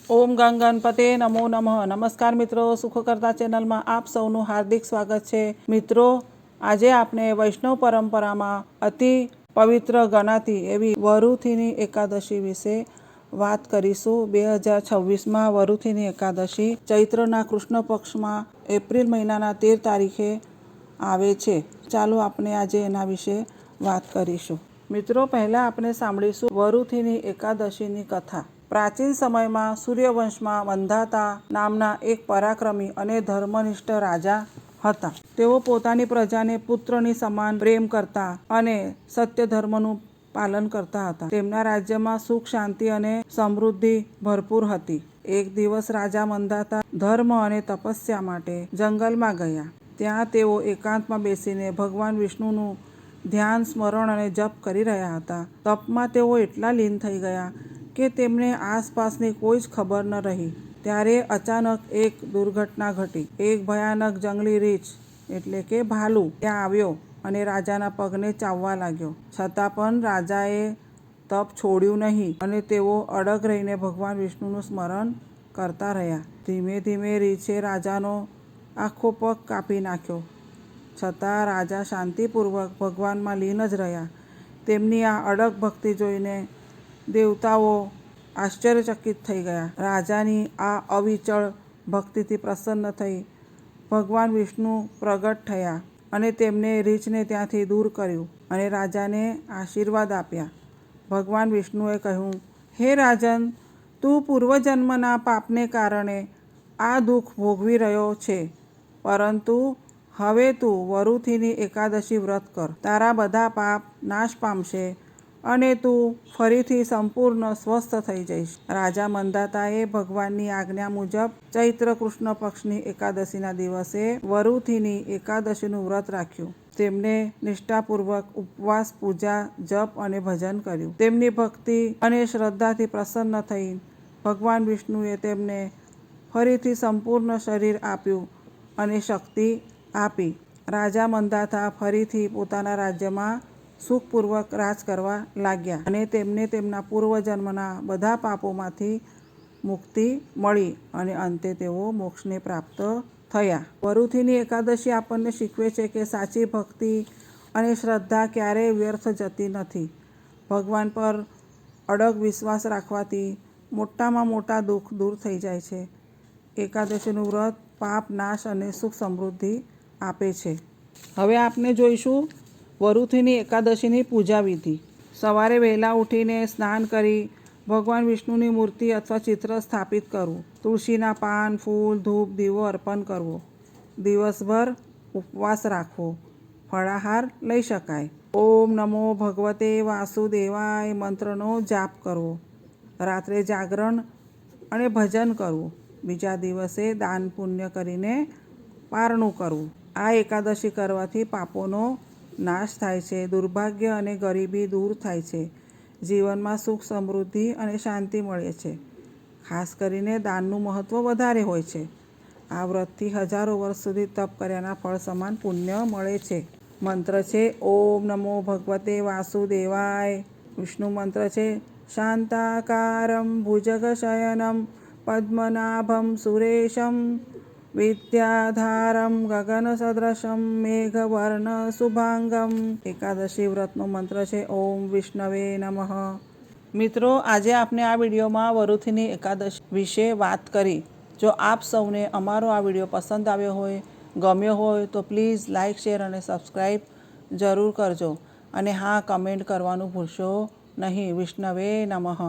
ઓમ ગણપતે નમો નમઃ. નમસ્કાર મિત્રો, સુખ કરતા ચેનલમાં આપ સૌનું હાર્દિક સ્વાગત છે. મિત્રો, આજે આપણે વૈષ્ણવ પરંપરામાં અતિ પવિત્ર ગણાતી એવી વરુથીની એકાદશી વિશે વાત કરીશું. 2026માં વરુથીની એકાદશી ચૈત્રના કૃષ્ણ પક્ષમાં એપ્રિલ મહિનાના 13 તારીખે આવે છે. ચાલો આપણે આજે એના વિશે વાત કરીશું. મિત્રો, પહેલાં આપણે સાંભળીશું વરુથીની એકાદશીની કથા. પ્રાચીન સમયમાં સૂર્યવંશમાં મંધાતા નામના એક પરાક્રમી અને ધર્મનિષ્ઠ રાજા હતા. તેઓ પોતાની પ્રજાને પુત્રની સમાન પ્રેમ કરતા અને સત્ય ધર્મનું પાલન કરતા હતા. તેમના રાજ્યમાં સુખ, શાંતિ અને સમૃદ્ધિ ભરપૂર હતી. એક દિવસ રાજા મંધાતા ધર્મ અને તપસ્યા માટે જંગલમાં ગયા. ત્યાં તેઓ એકાંતમાં બેસીને ભગવાન વિષ્ણુનું ધ્યાન, સ્મરણ અને જપ કરી રહ્યા હતા. તપમાં તેઓ એટલા લીન થઈ ગયા કે તેમને આસપાસની કોઈ જ ખબર ન રહી. ત્યારે અચાનક એક દુર્ઘટના ઘટી. એક ભયાનક જંગલી રીંછ એટલે કે ભાલુ ત્યાં આવ્યો અને રાજાના પગને ચાવવા લાગ્યો. છતાં પણ રાજાએ તપ છોડ્યું નહીં અને તેઓ અડગ રહીને ભગવાન વિષ્ણુનું સ્મરણ કરતા રહ્યા. ધીમે ધીમે રીંછે રાજાનો આખો પગ કાપી નાખ્યો. છતાં રાજા શાંતિપૂર્વક ભગવાનમાં લીન જ રહ્યા. તેમની આ અડગ ભક્તિ જોઈને દેવતાઓ આશ્ચર્યચકિત થઈ ગયા. રાજાની આ અવિચળ ભક્તિથી પ્રસન્ન થઈ ભગવાન વિષ્ણુ પ્રગટ થયા અને તેમને રીંછને ત્યાંથી દૂર કર્યું અને રાજાને આશીર્વાદ આપ્યા. ભગવાન વિષ્ણુએ કહ્યું, હે રાજન, તું પૂર્વજન્મના પાપને કારણે આ દુઃખ ભોગવી રહ્યો છે, પરંતુ હવે તું વરુથીની એકાદશી વ્રત કર. તારા બધા પાપ નાશ પામશે અને તું ફરીથી સંપૂર્ણ સ્વસ્થ થઈ જઈશ. રાજા મંધાતાએ ભગવાનની આજ્ઞા મુજબ ચૈત્ર કૃષ્ણ પક્ષની એકાદશીના દિવસે વરુથીની એકાદશીનું વ્રત રાખ્યું. તેમને નિષ્ઠાપૂર્વક ઉપવાસ, પૂજા, જપ અને ભજન કર્યું. તેમની ભક્તિ અને શ્રદ્ધાથી પ્રસન્ન થઈ ભગવાન વિષ્ણુએ તેમને ફરીથી સંપૂર્ણ શરીર આપ્યું અને શક્તિ આપી. રાજા મંધાતા ફરીથી પોતાના રાજ્યમાં સુખપૂર્વક રાજ કરવા લાગ્યા અને તેમને તેમના પૂર્વજન્મના બધા પાપોમાંથી મુક્તિ મળી અને અંતે તેઓ મોક્ષને પ્રાપ્ત થયા. વરુથીની એકાદશી આપણને શીખવે છે કે સાચી ભક્તિ અને શ્રદ્ધા ક્યારેય વ્યર્થ જતી નથી. ભગવાન પર અડગ વિશ્વાસ રાખવાથી મોટામાં મોટા દુઃખ દૂર થઈ જાય છે. એકાદશીનું વ્રત પાપ નાશ અને સુખ સમૃદ્ધિ આપે છે. હવે આપણે જોઈશું વરુથીની એકાદશીની પૂજા વિધિ. સવારે વહેલા ઉઠીને સ્નાન કરી ભગવાન વિષ્ણુની મૂર્તિ અથવા ચિત્ર સ્થાપિત કરવું. તુલસીના પાન, ફૂલ, ધૂપ, દીવો અર્પણ કરવો. દિવસભર ઉપવાસ રાખવો. ફળાહાર લઈ શકાય. ઓમ નમો ભગવતે વાસુદેવાય મંત્રનો જાપ કરવો. રાત્રે જાગરણ અને ભજન કરવું. બીજા દિવસે દાન પુણ્ય કરીને પારણું કરવું. આ એકાદશી કરવાથી પાપોનો નાશ થાય છે, દુર્ભાગ્ય અને ગરીબી દૂર થાય છે, જીવનમાં સુખ, સમૃદ્ધિ અને શાંતિ મળે છે. ખાસ કરીને દાનનું મહત્ત્વ વધારે હોય છે. આ વ્રતથી હજારો વર્ષ સુધી તપ કર્યાના ફળ સમાન પુણ્ય મળે છે. મંત્ર છે ઓમ નમો ભગવતે વાસુદેવાય. વિષ્ણુ મંત્ર છે શાંતાકારમ ભુજગશયનમ પદ્મનાભમ સુરેશમ વિદ્યાધારમ ગગનસદૃશમ મેઘવર્ણ શુભાંગમ. એકાદશી વ્રતનો મંત્ર છે ઓમ વિષ્ણવે નમઃ. મિત્રો, આજે આપણે આ વિડીયોમાં વરુથીની એકાદશી વિશે વાત કરી. જો આપ સૌને અમારો આ વિડીયો પસંદ આવ્યો હોય, ગમ્યો હોય તો પ્લીઝ લાઇક, શેર અને સબસ્ક્રાઈબ જરૂર કરજો. અને હા, કમેન્ટ કરવાનું ભૂલશો નહીં. વિષ્ણવે નમઃ.